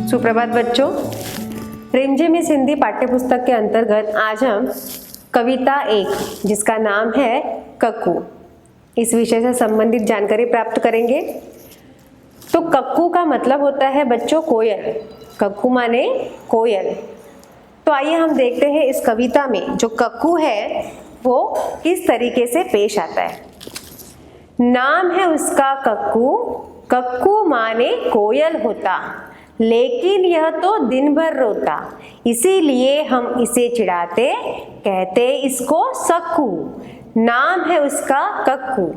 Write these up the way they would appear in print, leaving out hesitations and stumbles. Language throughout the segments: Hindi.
सुप्रभात बच्चों, रिमझिम इस हिंदी पाठ्यपुस्तक के अंतर्गत आज हम कविता 1 जिसका नाम है कक्कू, इस विषय से संबंधित जानकारी प्राप्त करेंगे। तो कक्कू का मतलब होता है बच्चों कोयल। कक्कू माने कोयल। तो आइए हम देखते हैं इस कविता में जो कक्कू है वो किस तरीके से पेश आता है। नाम है उसका कक्कू, कक्कू माने कोयल होता, लेकिन यह तो दिन भर रोता, इसीलिए हम इसे चिढ़ाते, कहते इसको सक्कू। नाम है उसका कक्कू।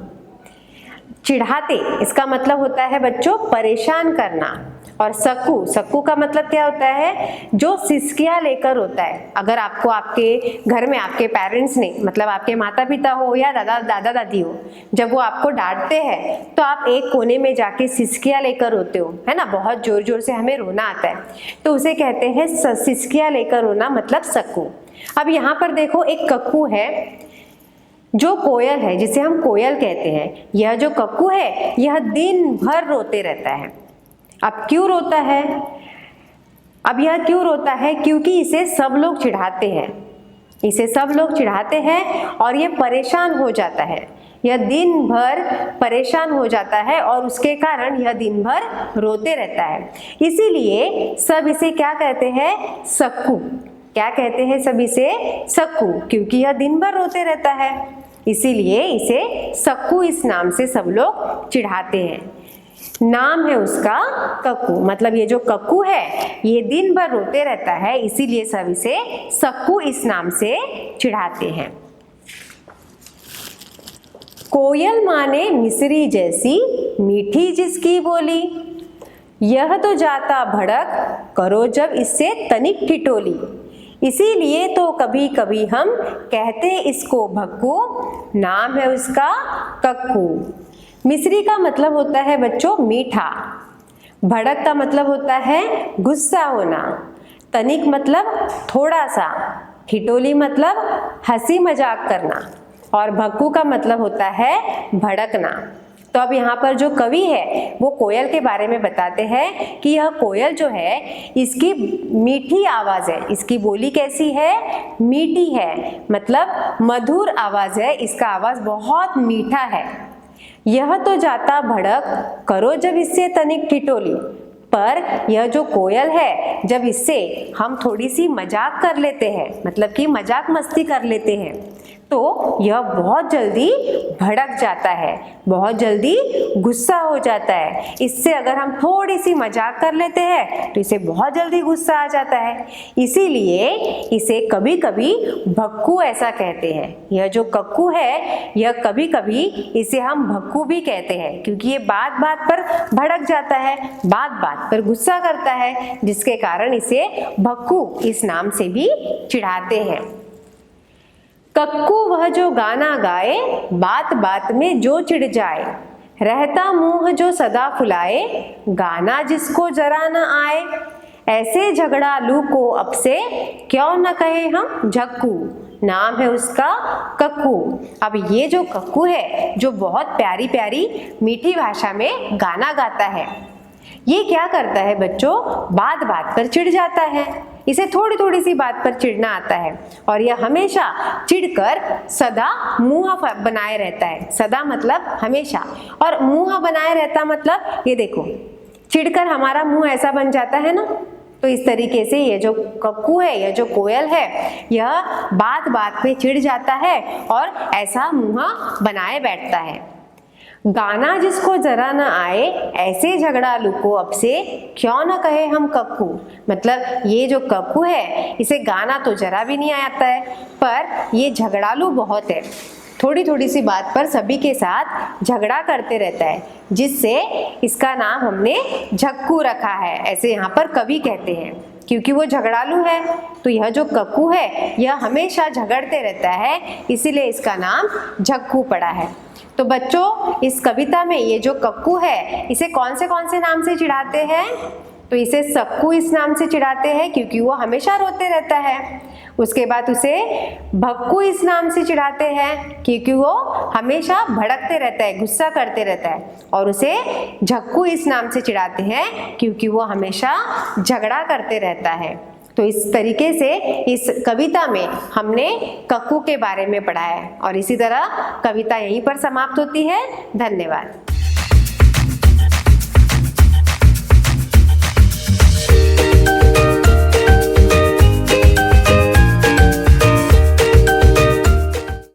चिढ़ाते इसका मतलब होता है बच्चों परेशान करना, और सक्कू, सक्कू का मतलब क्या होता है, जो सिसकियां लेकर होता है। अगर आपको आपके घर में आपके पेरेंट्स ने, मतलब आपके माता पिता हो या दादा दादी हो, जब वो आपको डांटते हैं तो आप एक कोने में जाके सिसकियां लेकर रोते हो, है ना। बहुत जोर जोर से हमें रोना आता है तो उसे कहते हैं सिसकियां लेकर रोना, मतलब सक्कू। अब यहाँ पर देखो एक कक्कू है जो कोयल है, जिसे हम कोयल कहते हैं। यह जो कक्कू है यह दिन भर रोते रहता है। अब क्यों रोता है? अब यह क्यों रोता है? क्योंकि इसे सब लोग चिढ़ाते हैं। इसे सब लोग चिढ़ाते हैं और यह परेशान हो जाता है। यह दिन भर परेशान हो जाता है और उसके कारण यह दिन भर रोते रहता है। इसीलिए सब इसे क्या कहते हैं? सक्कू। क्या कहते हैं सब इसे? सक्कू, क्योंकि यह दिन भर रोते रहता है, इसीलिए इसे सक्कू इस नाम से सब लोग चिढ़ाते हैं। नाम है उसका कक्कू, मतलब ये जो कक्कू है ये दिन भर रोते रहता है, इसीलिए सब इसे सक्कू इस नाम से चिढ़ाते हैं। कोयल माने मिसरी जैसी, मीठी जिसकी बोली, यह तो जाता भड़क, करो जब इससे तनिक ठिठोली, इसीलिए तो कभी कभी हम कहते इसको भक्कू। नाम है उसका कक्कू। मिसरी का मतलब होता है बच्चों मीठा, भड़क का मतलब होता है गुस्सा होना, तनिक मतलब थोड़ा सा, ठिठोली मतलब हंसी मजाक करना, और भक्कू का मतलब होता है भड़कना। तो अब यहाँ पर जो कवि है वो कोयल के बारे में बताते हैं कि यह कोयल जो है इसकी मीठी आवाज़ है। इसकी बोली कैसी है? मीठी है, मतलब मधुर आवाज़ है। इसका आवाज़ बहुत मीठा है। यह तो जाता भड़क, करो जब इससे तनिक ठिठोली, पर यह जो कोयल है जब इससे हम थोड़ी सी मजाक कर लेते हैं, मतलब कि मजाक मस्ती कर लेते हैं, तो यह बहुत जल्दी भड़क जाता है, बहुत जल्दी गुस्सा हो जाता है। इससे अगर हम थोड़ी सी मजाक कर लेते हैं तो इसे बहुत जल्दी गुस्सा आ जाता है, इसीलिए इसे कभी कभी भक्कू ऐसा कहते हैं। यह जो कक्कू है यह कभी कभी इसे हम भक्कू भी कहते हैं, क्योंकि ये बात बात पर भड़क जाता है, बात बात पर गुस्सा करता है, जिसके कारण इसे भक्कू इस नाम से भी चिढ़ाते हैं। कक्कू वह जो गाना गाए, बात बात में जो चिढ़ जाए, रहता मुंह जो सदा फुलाए, गाना जिसको जरा न आए, ऐसे झगड़ालू को अब से क्यों न कहे हम झक्कू। नाम है उसका कक्कू। अब ये जो कक्कू है जो बहुत प्यारी प्यारी मीठी भाषा में गाना गाता है, ये क्या करता है बच्चों? बात बात पर चिढ़ जाता है। इसे थोड़ी थोड़ी सी बात पर चिढ़ना आता है और यह हमेशा चिढ़कर सदा मुंह बनाए रहता है। सदा मतलब हमेशा, और मुंह बनाए रहता मतलब ये देखो, चिढ़कर हमारा मुंह ऐसा बन जाता है ना। तो इस तरीके से ये जो कक्कू है, यह जो कोयल है, यह बात बात पे चिढ़ जाता है और ऐसा मुंह बनाए बैठता है। गाना जिसको जरा न आए, ऐसे झगड़ालू को अब से क्यों न कहे हम कक्कू। मतलब ये जो कक्कू है इसे गाना तो जरा भी नहीं आता है, पर ये झगड़ालू बहुत है। थोड़ी थोड़ी सी बात पर सभी के साथ झगड़ा करते रहता है, जिससे इसका नाम हमने झक्कू रखा है, ऐसे यहाँ पर कवि कहते हैं। क्योंकि वो झगड़ालू है तो यह जो कक्कू है यह हमेशा झगड़ते रहता है, इसीलिए इसका नाम झक्कू पड़ा है। तो बच्चों इस कविता में ये जो कक्कू है इसे कौन से नाम से चिढ़ाते हैं? तो इसे सक्कू इस नाम से चिढ़ाते हैं क्योंकि वो हमेशा रोते रहता है। उसके बाद उसे भक्कू इस नाम से चिढ़ाते हैं क्योंकि वो हमेशा भड़कते रहता है, गुस्सा करते रहता है। और उसे झक्कू इस नाम से चिढ़ाते हैं क्योंकि वो हमेशा झगड़ा करते रहता है। तो इस तरीके से इस कविता में हमने कक्कू के बारे में पढ़ा है और इसी तरह कविता यहीं पर समाप्त होती है। धन्यवाद।